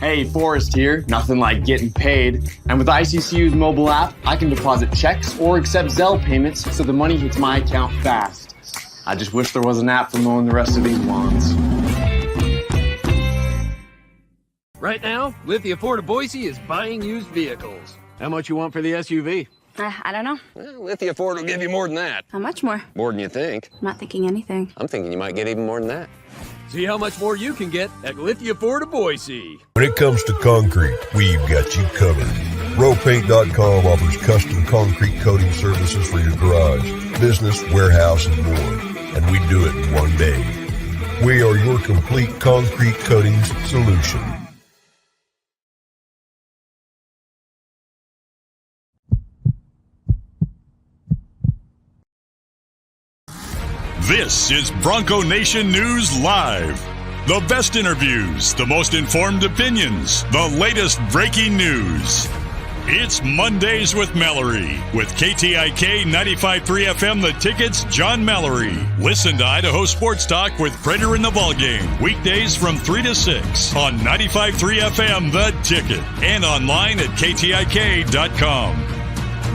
Hey, Forrest here. Nothing like getting paid. And with ICCU's mobile app, I can deposit checks or accept Zelle payments so the money hits my account fast. I just wish there was an app for mowing the rest of these lawns. Right now, Lithia Ford of Boise is buying used vehicles. How much you want for the SUV? I don't know. Well, Lithia Ford will give you more than that. How much more? More than you think. I'm not thinking anything. I'm thinking you might get even more than that. See how much more you can get at Lithia Ford of Boise. When it comes to concrete, we've got you covered. RowPaint.com offers custom concrete coating services for your garage, business, warehouse, and more. And we do it in one day. We are your complete concrete coatings solution. This is Bronco Nation News Live. The best interviews, the most informed opinions, the latest breaking news. It's Mondays with Mallory with KTIK 95.3 FM The Ticket's John Mallory. Listen to Idaho Sports Talk with Prater in the Ballgame. Weekdays from 3 to 6 on 95.3 FM The Ticket and online at KTIK.com.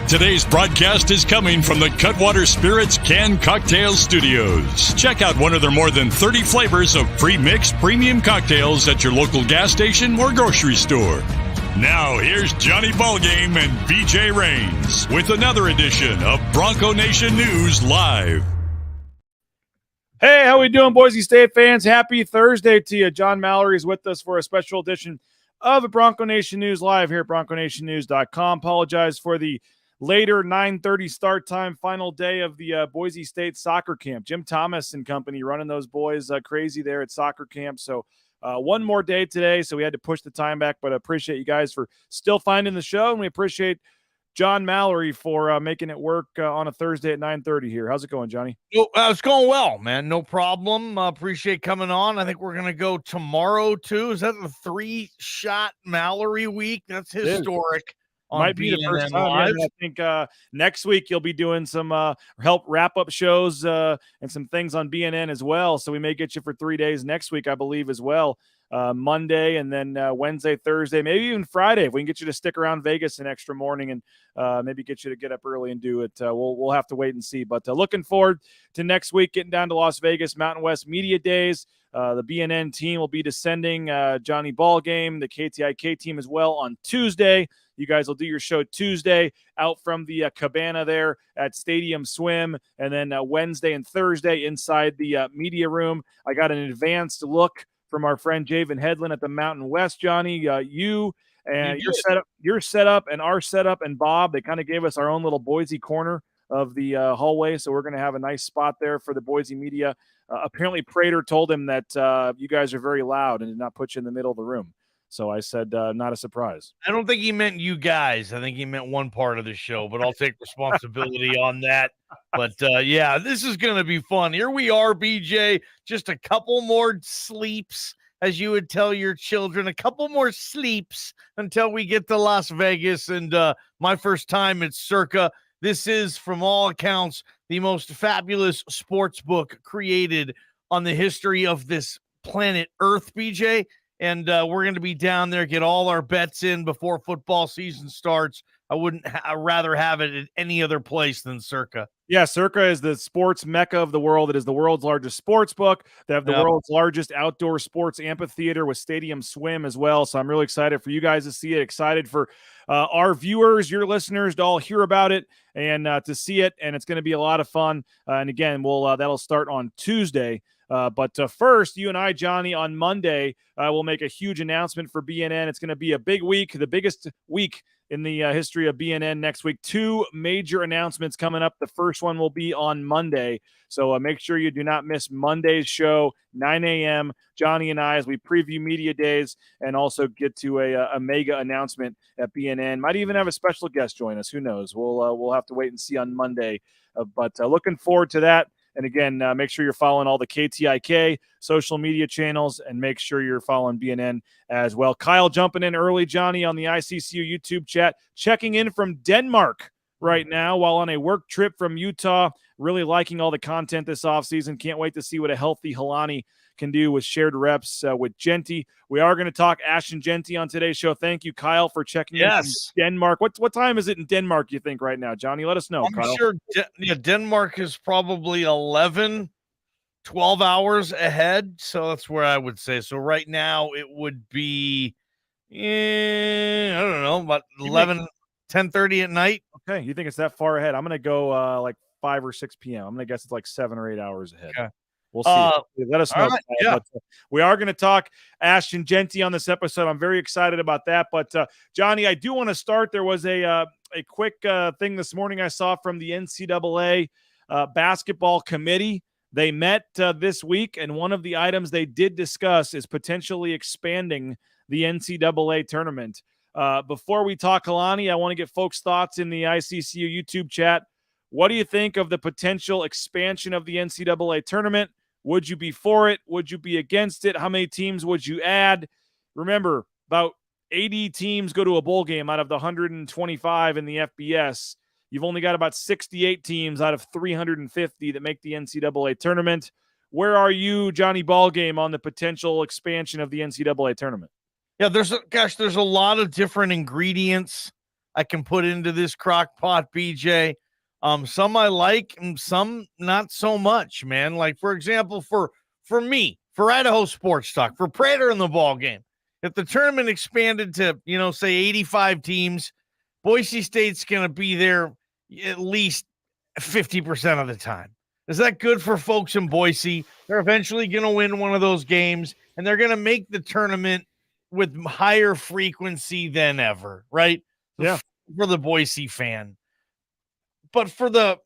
Today's broadcast is coming from the Cutwater Spirits Canned Cocktail Studios. Check out one of their more than 30 flavors of pre-mixed premium cocktails at your local gas station or grocery store. Now, here's Johnny Ballgame and BJ Rains with another edition of Bronco Nation News Live. Hey, how we doing, Boise State fans? Happy Thursday to you. John Mallory is with us for a special edition of Bronco Nation News Live here at BroncoNationNews.com. Apologize for the later 9:30 start time, final day of the Boise State soccer camp. Jim Thomas and company running those boys crazy there at soccer camp. So one more day today, so we had to push the time back, but I appreciate you guys for still finding the show, and we appreciate John Mallory for making it work on a Thursday at 9:30 here. How's it going, Johnny? It's going well, man. No problem. Appreciate coming on. I think we're going to go tomorrow, too. Is that the 3-shot Mallory week? That's historic. Might be the first time. Yeah, I think next week you'll be doing some help wrap up shows and some things on BNN as well. So we may get you for 3 days next week, I believe, as well. Monday and then Wednesday, Thursday, maybe even Friday. If we can get you to stick around Vegas an extra morning and maybe get you to get up early and do it, we'll have to wait and see. But looking forward to next week, getting down to Las Vegas, Mountain West Media Days. The BNN team will be descending. Johnny Ballgame, the KTIK team as well on Tuesday. You guys will do your show Tuesday out from the cabana there at Stadium Swim. And then Wednesday and Thursday inside the media room. I got an advanced look from our friend Javen Headland at the Mountain West, Johnny. You and your setup and our setup and Bob, they kind of gave us our own little Boise corner of the hallway. So we're going to have a nice spot there for the Boise media. Apparently Prater told him that you guys are very loud and did not put you in the middle of the room. So I said, not a surprise. I don't think he meant you guys. I think he meant one part of the show, but I'll take responsibility on that. But, yeah, this is going to be fun. Here we are, BJ, just a couple more sleeps, as you would tell your children, a couple more sleeps until we get to Las Vegas. And my first time at Circa. This is, from all accounts, the most fabulous sports book created on the history of this planet Earth, BJ. And we're going to be down there, get all our bets in before football season starts. I'd rather have it at any other place than Circa. Yeah, Circa is the sports mecca of the world. It is the world's largest sports book. They have the world's largest outdoor sports amphitheater with Stadium Swim as well. So I'm really excited for you guys to see it, excited for our viewers, your listeners to all hear about it and to see it. And it's going to be a lot of fun. And again, that'll start on Tuesday. But first, you and I, Johnny, on Monday, will make a huge announcement for BNN. It's going to be a big week, the biggest week in the history of BNN next week. 2 major announcements coming up. The first one will be on Monday. So make sure you do not miss Monday's show, 9 a.m. Johnny and I, as we preview media days and also get to a mega announcement at BNN. Might even have a special guest join us. Who knows? We'll have to wait and see on Monday. But looking forward to that. And again, make sure you're following all the KTIK social media channels and make sure you're following BNN as well. Kyle jumping in early, Johnny, on the ICCU YouTube chat, checking in from Denmark right now while on a work trip from Utah. Really liking all the content this offseason. Can't wait to see what a healthy Helani can do with shared reps with Genti. We are going to talk Ashton Jeanty on today's show. Thank you, Kyle, for checking in from Denmark. What time is it in Denmark, you think, right now, Johnny? Let us know, I'm Kyle. sure Denmark is probably 12 hours ahead. So that's where I would say. So right now it would be, I don't know, about 10:30 at night. Okay, you think it's that far ahead? I'm going to go like 5 or 6 p.m. I'm going to guess it's like 7 or 8 hours ahead. Okay. We'll see. Let us know. Right, yeah. But, we are going to talk Ashton Jeanty on this episode. I'm very excited about that. But, Johnny, I do want to start. There was a quick thing this morning I saw from the NCAA basketball committee. They met this week, and one of the items they did discuss is potentially expanding the NCAA tournament. Before we talk Kalani, I want to get folks' thoughts in the ICCU YouTube chat. What do you think of the potential expansion of the NCAA tournament? Would you be for it? Would you be against it? How many teams would you add? Remember, about 80 teams go to a bowl game out of the 125 in the FBS. You've only got about 68 teams out of 350 that make the NCAA tournament. Where are you, Johnny Ballgame, on the potential expansion of the NCAA tournament? Yeah, there's a lot of different ingredients I can put into this crock pot, BJ. Some I like and some not so much, man. Like, for example, for me, for Idaho Sports Talk, for Prater in the ball game, if the tournament expanded to, say 85 teams, Boise State's going to be there at least 50% of the time. Is that good for folks in Boise? They're eventually going to win one of those games, and they're going to make the tournament with higher frequency than ever, right? Yeah. For the Boise fan. But for the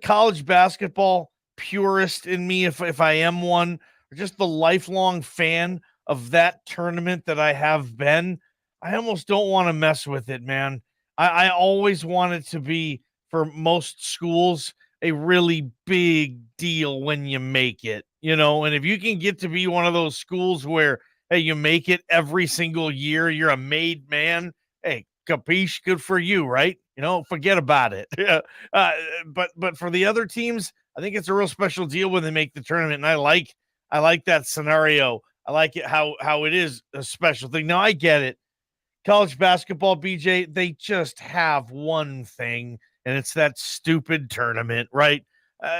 college basketball purist in me, if I am one, or just the lifelong fan of that tournament that I have been, I almost don't want to mess with it, man. I always want it to be, for most schools, a really big deal when you make it, and if you can get to be one of those schools where, hey, you make it every single year, you're a made man, hey, capiche, good for you, right? Forget about it. Yeah. But for the other teams, I think it's a real special deal when they make the tournament. And I like that scenario. I like it how it is a special thing. Now I get it. College basketball, BJ, they just have one thing, and it's that stupid tournament, right?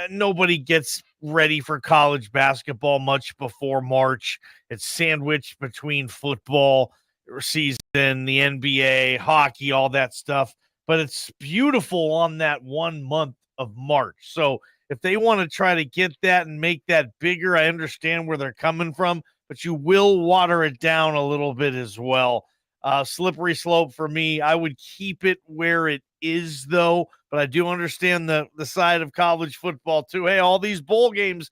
Nobody gets ready for college basketball much before March. It's sandwiched between football season, the NBA, hockey, all that stuff. But it's beautiful on that 1 month of March. So if they want to try to get that and make that bigger, I understand where they're coming from, but you will water it down a little bit as well. Slippery slope for me. I would keep it where it is, though, but I do understand the side of college football too. Hey, all these bowl games,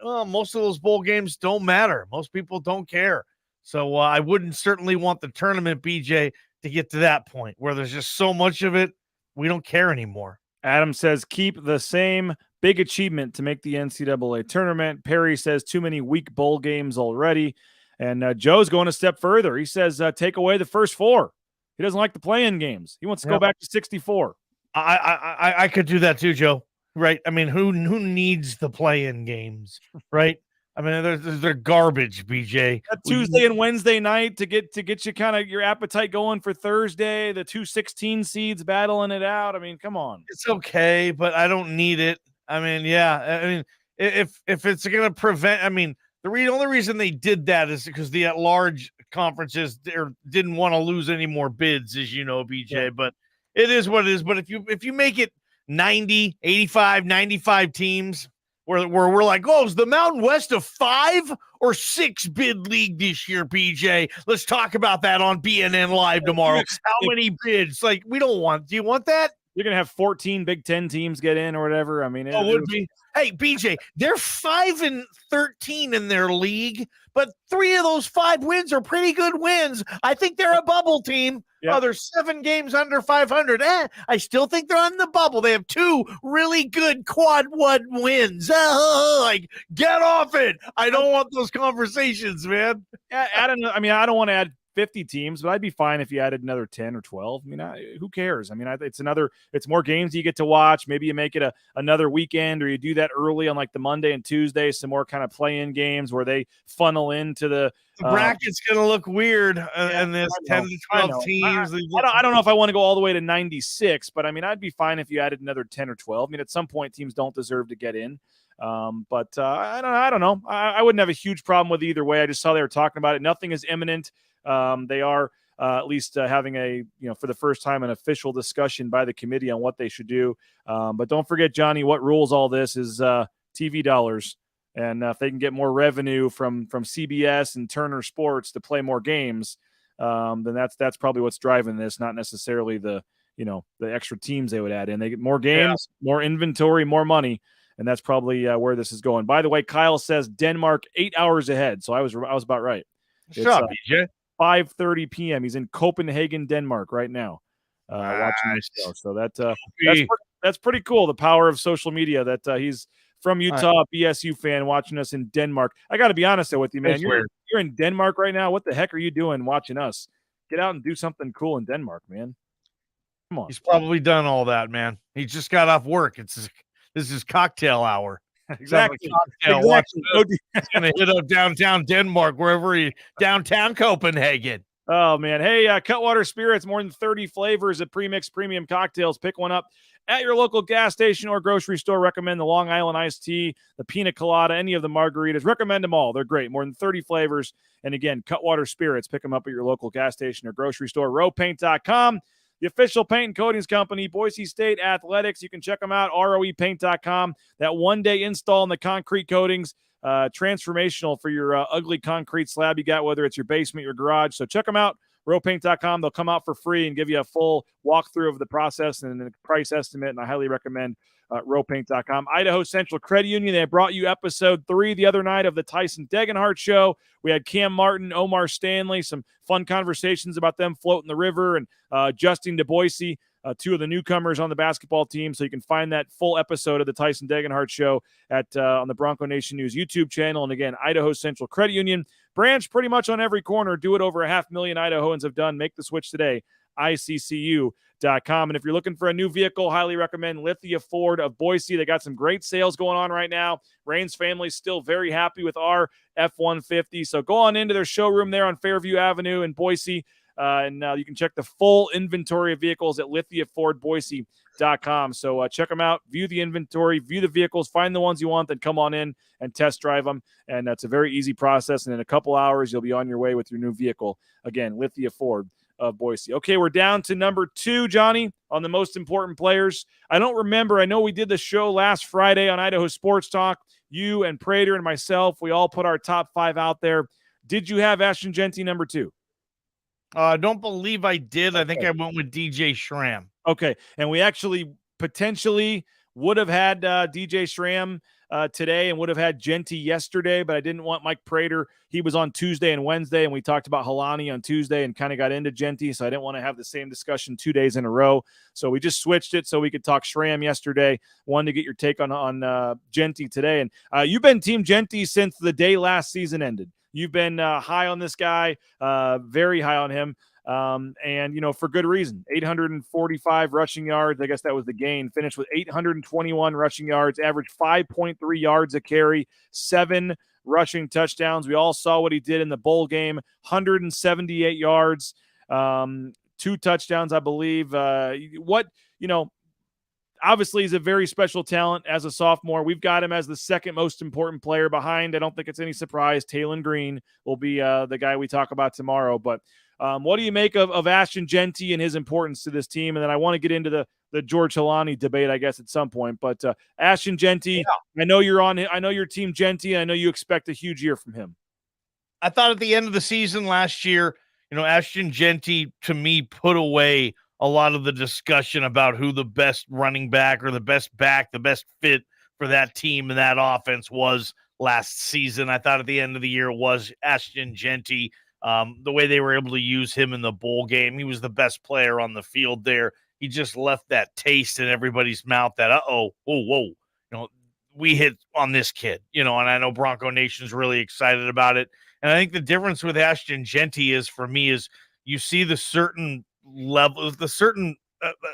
most of those bowl games don't matter. Most people don't care. So I wouldn't certainly want the tournament, BJ, to get to that point where there's just so much of it, we don't care anymore. Adam says, keep the same. Big achievement to make the NCAA tournament. Perry says, too many weak bowl games already. And Joe's going a step further. He says, take away the first 4. He doesn't like the play-in games. He wants to go back to 64. I could do that too, Joe. Right? I mean, who needs the play-in games, right? I mean, they're garbage, BJ. That Tuesday and Wednesday night to get you kind of your appetite going for Thursday. The 2 16 seeds battling it out. I mean, come on. It's okay, but I don't need it. I mean, yeah. I mean, if it's going to prevent, I mean, the only reason they did that is because the at-large conferences didn't want to lose any more bids, as you know, BJ. Yeah. But it is what it is. But if you make it 90, 85, 95 teams. Where we're like, oh, is the Mountain West a 5 or 6 bid league this year, BJ? Let's talk about that on BNN Live tomorrow. How many bids? Like, do you want that? You're going to have 14 Big Ten teams get in or whatever. I mean, it would be. Hey, BJ, they're 5-13 in their league, but 3 of those 5 wins are pretty good wins. I think they're a bubble team. Yep. Oh, they're 7 games under 500. I still think they're on the bubble. They have 2 really good quad 1 wins. Like, get off it. I don't want those conversations, man. I don't want to add 50 teams, but I'd be fine if you added another 10 or 12. I mean, who cares? I mean, it's more games you get to watch. Maybe you make it another weekend, or you do that early on like the Monday and Tuesday, some more kind of play-in games where they funnel into the bracket's going to look weird and there's 10 to 12 teams. I don't know if I want to go all the way to 96, but I mean, I'd be fine if you added another 10 or 12. I mean, at some point, teams don't deserve to get in. But I don't know. I wouldn't have a huge problem with either way. I just saw they were talking about it. Nothing is imminent. They are at least having for the first time, an official discussion by the committee on what they should do. But don't forget, Johnny, what rules all this is TV dollars. And if they can get more revenue from CBS and Turner Sports to play more games, then that's probably what's driving this, not necessarily the extra teams they would add in. They get more games, more inventory, more money. And that's probably where this is going. By the way, Kyle says Denmark 8 hours ahead. So I was about right. Shut up, BJ. 5:30 p.m. He's in Copenhagen, Denmark right now, watching this show. So that's pretty cool. The power of social media. That he's from Utah, BSU fan, watching us in Denmark. I got to be honest with you, man. You're in Denmark right now. What the heck are you doing watching us? Get out and do something cool in Denmark, man. Come on. He's probably done all that, man. He just got off work. This is cocktail hour. Exactly. He's going to hit up downtown Denmark, downtown Copenhagen. Oh, man. Hey, Cutwater Spirits, more than 30 flavors of premixed premium cocktails. Pick one up at your local gas station or grocery store. Recommend the Long Island iced tea, the pina colada, any of the margaritas. Recommend them all. They're great. More than 30 flavors. And again, Cutwater Spirits. Pick them up at your local gas station or grocery store. Rowpaint.com. The official paint and coatings company, Boise State Athletics. You can check them out, roepaint.com. That one-day install in the concrete coatings, transformational for your ugly concrete slab you got, whether it's your basement, your garage. So check them out, roepaint.com. They'll come out for free and give you a full walkthrough of the process and a price estimate, and I highly recommend rowpaint.com. Idaho Central Credit Union, they brought you episode 3 the other night of the Tyson Degenhart Show. We had Cam Martin, Omar Stanley, some fun conversations about them floating the river, and adjusting to Boise, 2 of the newcomers on the basketball team. So you can find that full episode of the Tyson Degenhart Show on the Bronco Nation News YouTube channel. And again, Idaho Central Credit Union, branch pretty much on every corner. Do it over 500,000 Idahoans have done. Make the switch today. ICCU.com. And if you're looking for a new vehicle, highly recommend Lithia Ford of Boise. They got some great sales going on right now. Rain's family still very happy with our F-150. So go on into their showroom there on Fairview Avenue in Boise. And you can check the full inventory of vehicles at lithiafordboise.com. So check them out, view the inventory, view the vehicles, find the ones you want, then come on in and test drive them. And that's a very easy process. And in a couple hours, you'll be on your way with your new vehicle. Again, Lithia Ford of Boise. Okay, we're down to number 2, Johnny, on the most important players. I don't remember. I know we did the show last Friday on Idaho Sports Talk. You and Prater and myself, we all put our top 5 out there. Did you have Ashton Jeanty number 2? I don't believe I did. Okay. I think I went with DJ Schramm. Okay, and we actually potentially would have had DJ Schramm today and would have had Genti yesterday, but I didn't want Mike Prater. He was on Tuesday and Wednesday, and we talked about Halani on Tuesday and kind of got into Genti, so I didn't want to have the same discussion 2 days in a row. So we just switched it so we could talk Schramm yesterday. Wanted to get your take on Genti today. And you've been Team Genti since the day last season ended. You've been high on this guy, very high on him. And, for good reason. 845 rushing yards. I guess that was the gain. Finished with 821 rushing yards, averaged 5.3 yards a carry, 7 rushing touchdowns. We all saw what he did in the bowl game, 178 yards, 2 touchdowns, I believe. Obviously, he's a very special talent as a sophomore. We've got him as the second most important player behind. I don't think it's any surprise. Talon Green will be the guy we talk about tomorrow. But what do you make of Ashton Jeanty and his importance to this team? And then I want to get into the George Halani debate, I guess, at some point. But Ashton Jeanty, I know you're Team Genti. I know you expect a huge year from him. I thought at the end of the season last year, Ashton Jeanty, to me, put away a lot of the discussion about who the best running back or the best fit for that team and that offense was last season. I thought at the end of the year it was Ashton Jeanty. The way they were able to use him in the bowl game, he was the best player on the field there. He just left that taste in everybody's mouth that, we hit on this kid, and I know Bronco Nation's really excited about it. And I think the difference with Ashton Jeanty is, for me, is you see the certain levels, the certain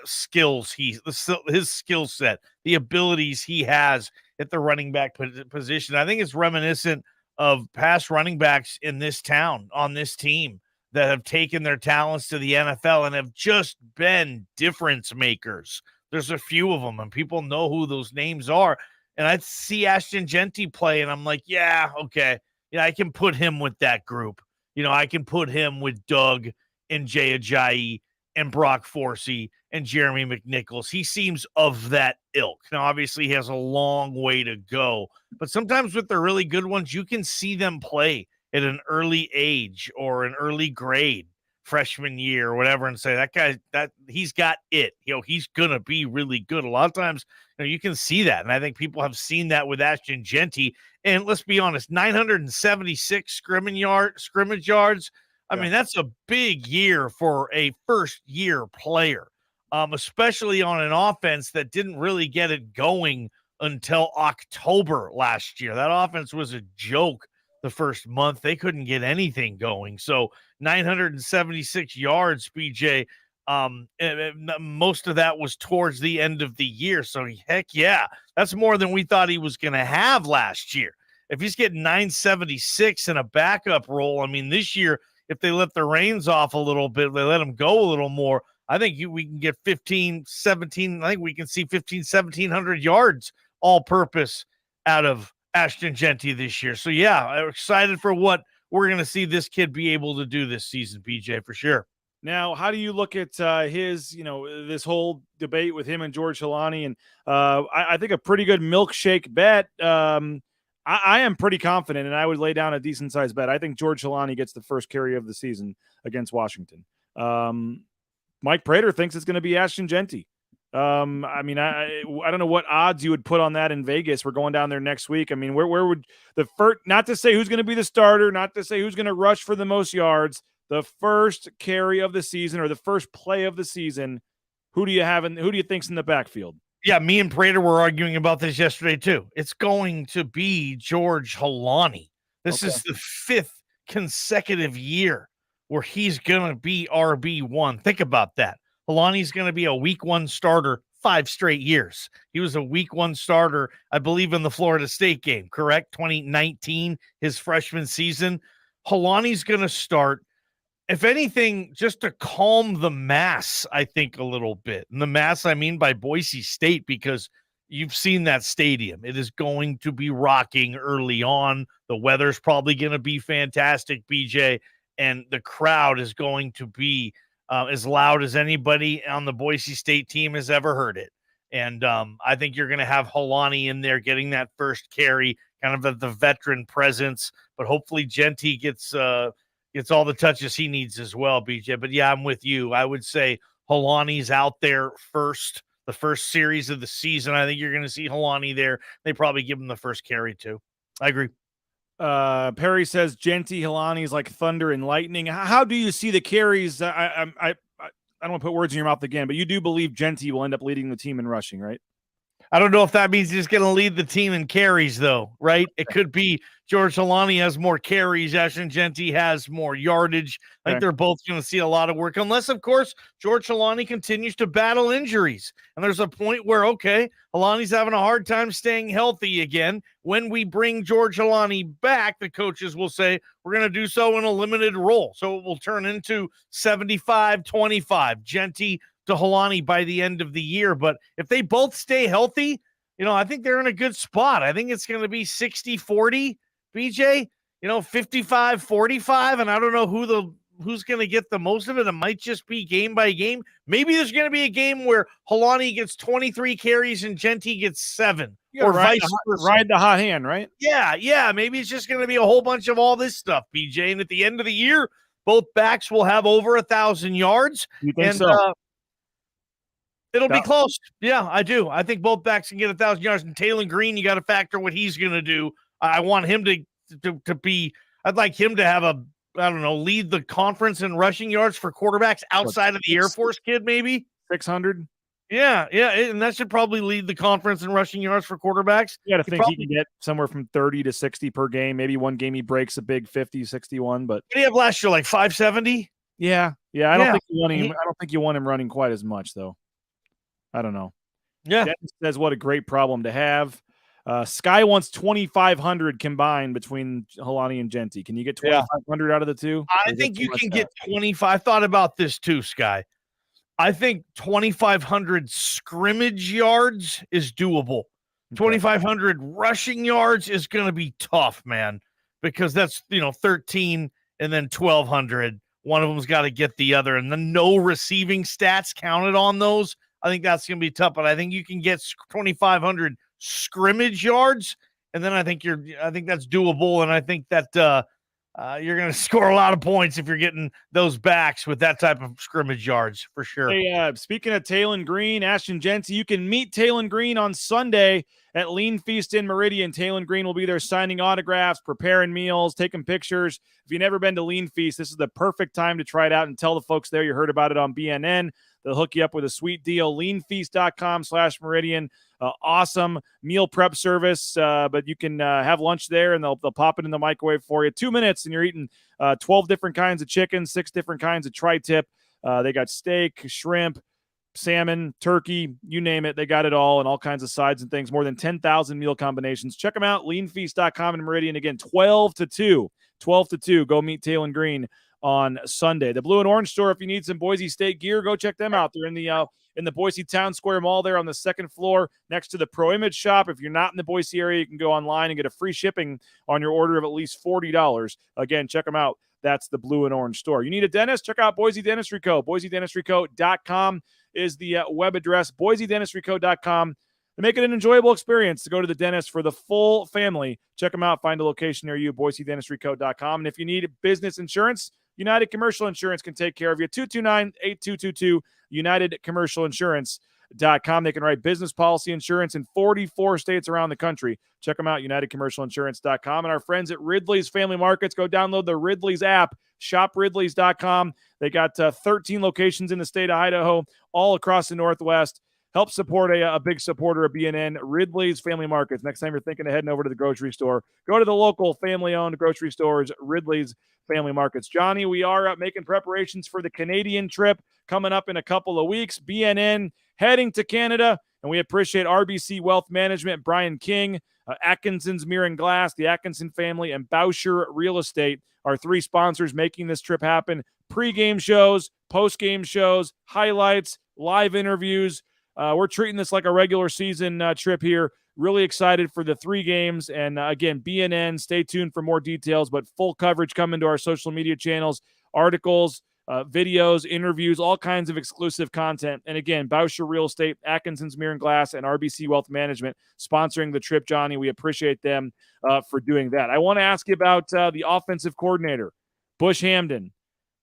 skills his skill set, the abilities he has at the running back position. I think it's reminiscent of past running backs in this town on this team that have taken their talents to the NFL and have just been difference makers. There's a few of them, and people know who those names are. And I see Ashton Jeanty play, and I'm like, yeah, okay. Yeah, I can put him with that group. I can put him with Doug and Jay Ajayi and Brock Forsey and Jeremy McNichols. He seems of that ilk. Now, obviously, he has a long way to go, but sometimes with the really good ones, you can see them play at an early age or an early grade, freshman year or whatever, and say that guy, that he's got it. He's gonna be really good. A lot of times, you can see that, and I think people have seen that with Ashton Jeanty. And let's be honest, 976 scrimmage yards. I mean, that's a big year for a first-year player, especially on an offense that didn't really get it going until October last year. That offense was a joke the first month. They couldn't get anything going. So 976 yards, BJ, most of that was towards the end of the year. So, heck yeah, that's more than we thought he was going to have last year. If he's getting 976 in a backup role, I mean, this year, if they let the reins off a little bit, they let him go a little more, I think we can get 15, 17, I think we can see 1,700 yards all-purpose out of Ashton Jeanty this year. So, yeah, I'm excited for what we're going to see this kid be able to do this season, BJ, for sure. Now, how do you look at his, this whole debate with him and George Helani? And I think a pretty good milkshake bet. I am pretty confident, and I would lay down a decent-sized bet. I think George Helani gets the first carry of the season against Washington. Mike Prater thinks it's going to be Ashton Jeanty. I mean, I don't know what odds you would put on that in Vegas. We're going down there next week. I mean, where would the first, not to say who's going to be the starter, not to say who's going to rush for the most yards, the first carry of the season or the first play of the season, who do you think's in the backfield? Yeah, me and Prater were arguing about this yesterday too. It's going to be George Helani. This is the 5th consecutive year where he's going to be RB1. Think about that. Helani's going to be a week 1 starter 5 straight years. He was a week 1 starter, I believe, in the Florida State game, correct? 2019, his freshman season. Helani's going to start, if anything, just to calm the mass, I think, a little bit. And the mass, I mean by Boise State, because you've seen that stadium. It is going to be rocking early on. The weather's probably going to be fantastic, BJ, and the crowd is going to be as loud as anybody on the Boise State team has ever heard it. And I think you're going to have Helani in there getting that first carry, kind of the veteran presence, but hopefully Genti gets all the touches he needs as well, BJ. But yeah, I'm with you. I would say Helani's out there first, the first series of the season. I think you're going to see Helani there. They probably give him the first carry too. I agree. Perry says Genti Helani is like thunder and lightning. How do you see the carries? I don't want to put words in your mouth again, but you do believe Genti will end up leading the team in rushing, right? I don't know if that means he's going to lead the team in carries, though, right? It could be George Helani has more carries. Ashton Jeanty has more yardage. I think they're both going to see a lot of work, unless, of course, George Helani continues to battle injuries. And there's a point where, okay, Helani's having a hard time staying healthy again. When we bring George Helani back, the coaches will say, we're going to do so in a limited role. So it will turn into 75-25. Jeanty to Helani by the end of the year. But if they both stay healthy, I think they're in a good spot. I think it's going to be 60-40, BJ, 55-45. And I don't know who's going to get the most of it. It might just be game by game. Maybe there's going to be a game where Helani gets 23 carries and Genti gets 7. Or vice versa. Ride the hot hand, right? Yeah. Maybe it's just going to be a whole bunch of all this stuff, BJ. And at the end of the year, both backs will have over 1,000 yards. You think so? It'll be close. Yeah, I do. I think both backs can get 1,000 yards. And Taylor Green, you got to factor what he's going to do. I want him to be – I'd like him to have lead the conference in rushing yards for quarterbacks outside of the Air Force kid maybe. 600? Yeah, and that should probably lead the conference in rushing yards for quarterbacks. You got to think he can get somewhere from 30 to 60 per game. Maybe one game he breaks a big 50, 61. But what did he have last year? Like 570? Yeah. I don't think you want him running quite as much, though. I don't know. Yeah. Dennis says what a great problem to have. Sky wants 2,500 combined between Helani and Genti. Can you get 2,500 out of the two? I think you can get 25. I thought about this too, Sky. I think 2,500 scrimmage yards is doable. 2,500 rushing yards is going to be tough, man, because that's 13 and then 1,200. One of them's got to get the other, and then no receiving stats counted on those. I think that's going to be tough, but I think you can get 2,500 scrimmage yards, and then I think that's doable, and I think that you're going to score a lot of points if you're getting those backs with that type of scrimmage yards for sure. Hey, speaking of Talon Green, Ashton Jeanty, you can meet Talon Green on Sunday at Lean Feast in Meridian. Talon Green will be there signing autographs, preparing meals, taking pictures. If you've never been to Lean Feast, this is the perfect time to try it out and tell the folks there you heard about it on BNN. They'll hook you up with a sweet deal. Leanfeast.com/Meridian. Awesome meal prep service, but you can have lunch there, and they'll pop it in the microwave for you. 2 minutes, and you're eating 12 different kinds of chicken, 6 different kinds of tri-tip. They got steak, shrimp, salmon, turkey, you name it. They got it all, and all kinds of sides and things. More than 10,000 meal combinations. Check them out, leanfeast.com in Meridian. Again, 12 to 2. Go meet Talon Green on Sunday. The Blue and Orange store, if you need some Boise State gear, go check them out. They're in the Boise Town Square Mall there on the second floor next to the Pro Image shop. If you're not in the Boise area, you can go online and get a free shipping on your order of at least $40. Again, check them out. That's the Blue and Orange store. You need a dentist? Check out Boise Dentistry Co. BoiseDentistryCo.com is the web address. BoiseDentistryCo.com. To make it an enjoyable experience to go to the dentist for the full family. Check them out. Find a location near you, BoiseDentistryCo.com. And if you need business insurance, United Commercial Insurance can take care of you. 229-8222, UnitedCommercialInsurance.com. They can write business policy insurance in 44 states around the country. Check them out, UnitedCommercialInsurance.com. And our friends at Ridley's Family Markets, go download the Ridley's app, shopridleys.com. They got 13 locations in the state of Idaho, all across the Northwest. Help support a big supporter of BNN, Ridley's Family Markets. Next time you're thinking of heading over to the grocery store, go to the local family-owned grocery stores, Ridley's Family Markets. Johnny, we are making preparations for the Canadian trip coming up in a couple of weeks. BNN heading to Canada, and we appreciate RBC Wealth Management, Brian King, Atkinson's Mirror and Glass, the Atkinson family, and Bauscher Real Estate are 3 sponsors making this trip happen. Pre-game shows, post-game shows, highlights, live interviews. We're treating this like a regular season trip here. Really excited for the 3 games. And again, BNN, stay tuned for more details, but full coverage coming to our social media channels, articles, videos, interviews, all kinds of exclusive content. And again, Bauscher Real Estate, Atkinson's Mirror and Glass, and RBC Wealth Management sponsoring the trip, Johnny. We appreciate them for doing that. I want to ask you about the offensive coordinator, Bush Hamdan.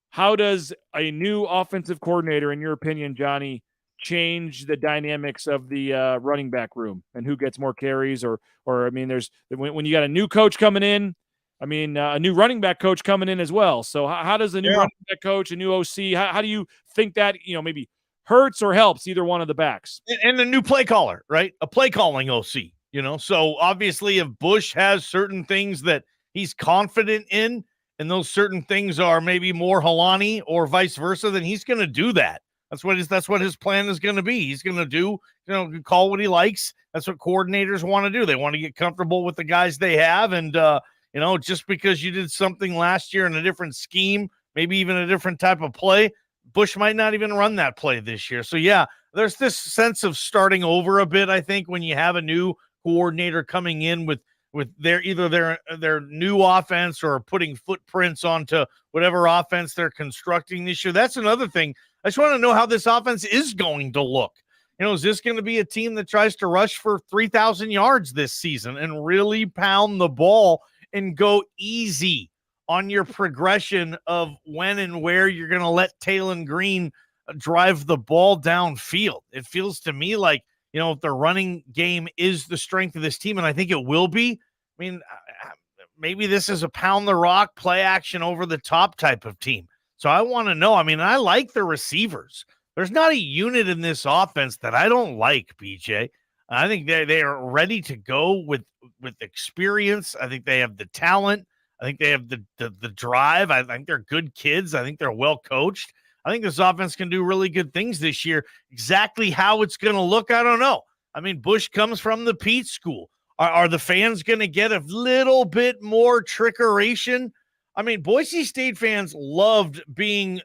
How does a new offensive coordinator, in your opinion, Johnny, change the dynamics of the running back room and who gets more carries? Or I mean, there's when you got a new coach coming in, I mean, a new running back coach coming in as well. So how does the new running back coach, a new OC, how do you think that, maybe hurts or helps either one of the backs? And a new play caller, right? A play calling OC, So obviously if Bush has certain things that he's confident in, and those certain things are maybe more Helani or vice versa, then he's going to do that. That's what his plan is going to be. He's going to do, call what he likes. That's what coordinators want to do. They want to get comfortable with the guys they have. And, just because you did something last year in a different scheme, maybe even a different type of play, Bush might not even run that play this year. So, yeah, there's this sense of starting over a bit, I think, when you have a new coordinator coming in with their new offense or putting footprints onto whatever offense they're constructing this year. That's another thing. I just want to know how this offense is going to look. Is this going to be a team that tries to rush for 3,000 yards this season and really pound the ball and go easy on your progression of when and where you're going to let Talon Green drive the ball downfield? It feels to me like, if the running game is the strength of this team, and I think it will be, I mean, maybe this is a pound the rock, play action over the top type of team. So I want to know. I mean, I like the receivers, There's not a unit in this offense that I don't like, BJ. I think they are ready to go with experience. I think they have the talent. I think they have the drive. I think they're good kids. I think they're well coached. I think this offense can do really good things this year. Exactly how it's going to look, I don't know. I mean, Bush comes from the Pete school. Are the fans going to get a little bit more trickeration? I mean, Boise State fans loved being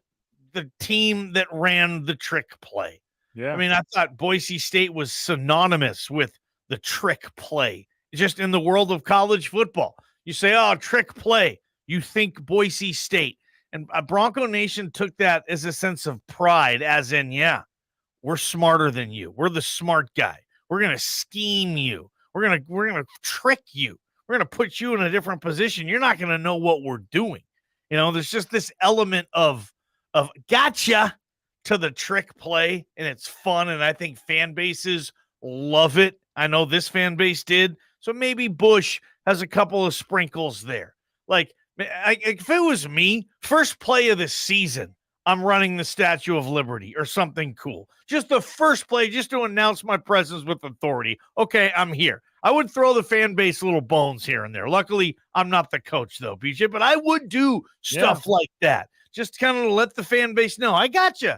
the team that ran the trick play. Yeah. I mean, I thought Boise State was synonymous with the trick play, just in the world of college football. You say, oh, trick play. You think Boise State. And Bronco Nation took that as a sense of pride, as in, yeah, we're smarter than you. We're the smart guy. We're going to scheme you. We're going to trick you. We're going to put you in a different position. You're not going to know what we're doing. You know, there's just this element of gotcha to the trick play, and it's fun, and I think fan bases love it. I know this fan base did. So maybe Bush has a couple of sprinkles there. Like, if it was me, first play of the season, I'm running the Statue of Liberty or something cool. Just the first play, just to announce my presence with authority. Okay, I'm here. I would throw the fan base little bones here and there. Luckily, I'm not the coach, though, BJ, but I would do stuff like that. Just kind of let the fan base know, I got you.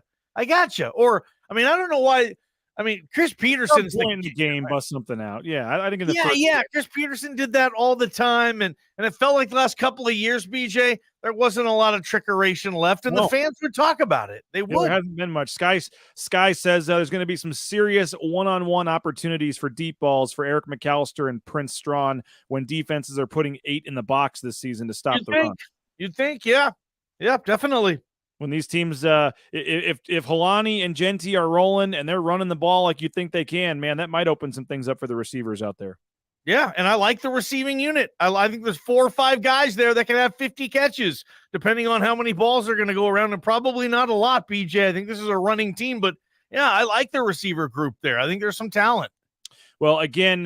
Or, I mean, I don't know why. I mean, Chris Peterson's playing the game, right? Bust something out. Yeah, I think in the first Chris Peterson did that all the time, and it felt like the last couple of years, BJ, there wasn't a lot of trickeration left, and the fans would talk about it. They would. There hasn't been much. Sky says there's going to be some serious one-on-one opportunities for deep balls for Eric McAllister and Prince Strawn when defenses are putting 8 in the box this season to stop the run. You'd think, yeah, definitely. When these teams, if Helani and Genti are rolling and they're running the ball like you think they can, man, that might open some things up for the receivers out there. Yeah, and I like the receiving unit. I think there's 4 or 5 guys there that can have 50 catches, depending on how many balls are going to go around, and probably not a lot, BJ. I think this is a running team, but, yeah, I like the receiver group there. I think there's some talent. Well, again,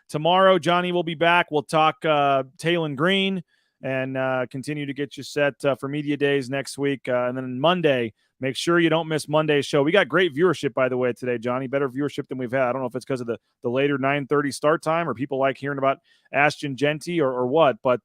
tomorrow, Johnny will be back. We'll talk Taylon Green and continue to get you set for media days next week. And then Monday, make sure you don't miss Monday's show. We got great viewership, by the way, today, Johnny. Better viewership than we've had. I don't know if it's because of the later 9:30 start time or people like hearing about Ashton Jeanty or what, but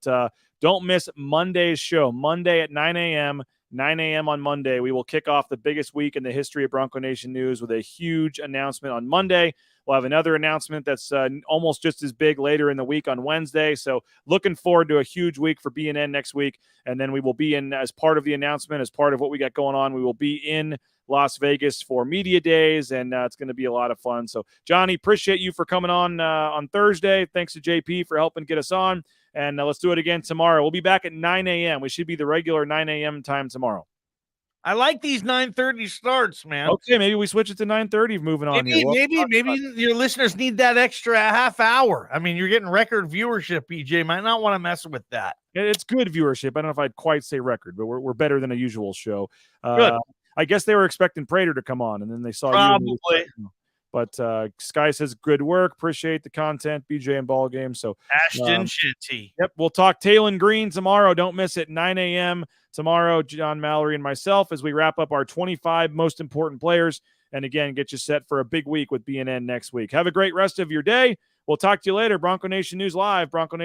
don't miss Monday's show. Monday at 9 a.m. 9 a.m. on Monday. We will kick off the biggest week in the history of Bronco Nation News with a huge announcement on Monday. We'll have another announcement that's almost just as big later in the week on Wednesday. So looking forward to a huge week for BNN next week. And then we will be in, as part of the announcement, as part of what we got going on, we will be in Las Vegas for media days, and it's going to be a lot of fun. So, Johnny, appreciate you for coming on Thursday. Thanks to JP for helping get us on. And let's do it again tomorrow. We'll be back at 9 a.m. We should be the regular 9 a.m. time tomorrow. I like these 9:30 starts, man. Okay, maybe we switch it to 9:30 moving on here. Maybe your listeners need that extra half hour. I mean, you're getting record viewership, BJ. Might not want to mess with that. It's good viewership. I don't know if I'd quite say record, but we're better than a usual show. Good. I guess they were expecting Prater to come on, and then they saw probably. You. But Sky says good work. Appreciate the content, BJ and Ball Game. So Ashton Jeanty. Yep, we'll talk Taylon Green tomorrow. Don't miss it. 9 a.m. tomorrow. John Mallory and myself as we wrap up our 25 most important players. And again, get you set for a big week with BNN next week. Have a great rest of your day. We'll talk to you later. Bronco Nation News Live. Bronco Nation.